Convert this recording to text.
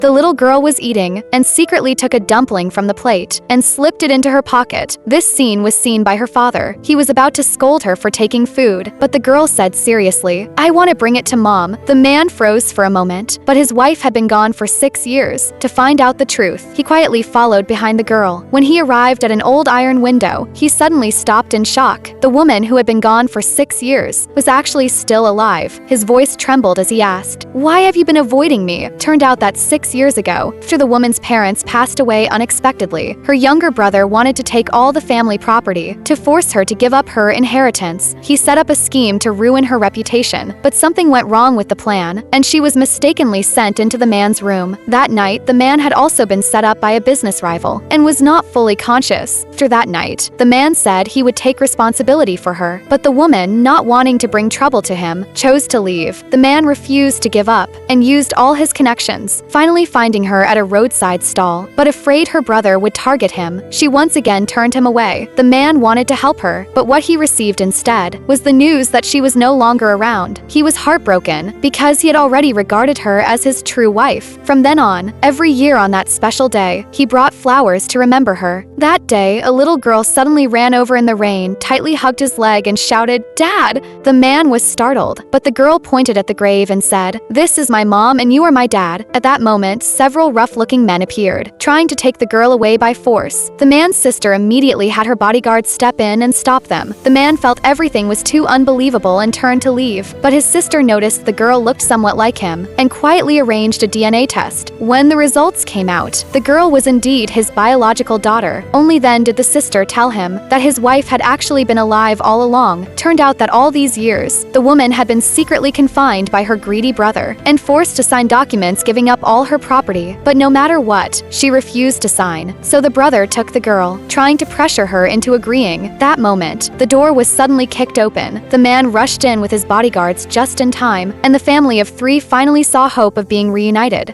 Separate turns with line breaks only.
The little girl was eating and secretly took a dumpling from the plate and slipped it into her pocket. This scene was seen by her father. He was about to scold her for taking food, but the girl said seriously, "I want to bring it to Mom." The man froze for a moment, but his wife had been gone for 6 years. To find out the truth, he quietly followed behind the girl. When he arrived at an old iron window, he suddenly stopped in shock. The woman who had been gone for 6 years was actually still alive. His voice trembled as he asked, "Why have you been avoiding me?" Turned out that 6 years ago, after the woman's parents passed away unexpectedly, her younger brother wanted to take all the family property to force her to give up her inheritance. He set up a scheme to ruin her reputation, but something went wrong with the plan, and she was mistakenly sent into the man's room. That night, the man had also been set up by a business rival and was not fully conscious. After that night, the man said he would take responsibility for her, but the woman, not wanting to bring trouble to him, chose to leave. The man refused to give up and used all his connections, finally finding her at a roadside stall. But afraid her brother would target him, she once again turned him away. The man wanted to help her, but what he received instead was the news that she was no longer around. He was heartbroken because he had already regarded her as his true wife. From then on, every year on that special day, he brought flowers to remember her. That day, a little girl suddenly ran over in the rain, tightly hugged his leg and shouted, "Dad!" The man was startled, but the girl pointed at the grave and said, "This is my mom and you are my dad." At that moment, several rough-looking men appeared, trying to take the girl away by force. The man's sister immediately had her bodyguard step in and stop them. The man felt everything was too unbelievable and turned to leave, but his sister noticed the girl looked somewhat like him and quietly arranged a DNA test. When the results came out, the girl was indeed his biological daughter. Only then did the sister tell him that his wife had actually been alive all along. Turned out that all these years, the woman had been secretly confined by her greedy brother and forced to sign documents giving up all her property. But no matter what, she refused to sign. So the brother took the girl, trying to pressure her into agreeing. That moment, the door was suddenly kicked open. The man rushed in with his bodyguards just in time, and the family of 3 finally saw hope of being reunited.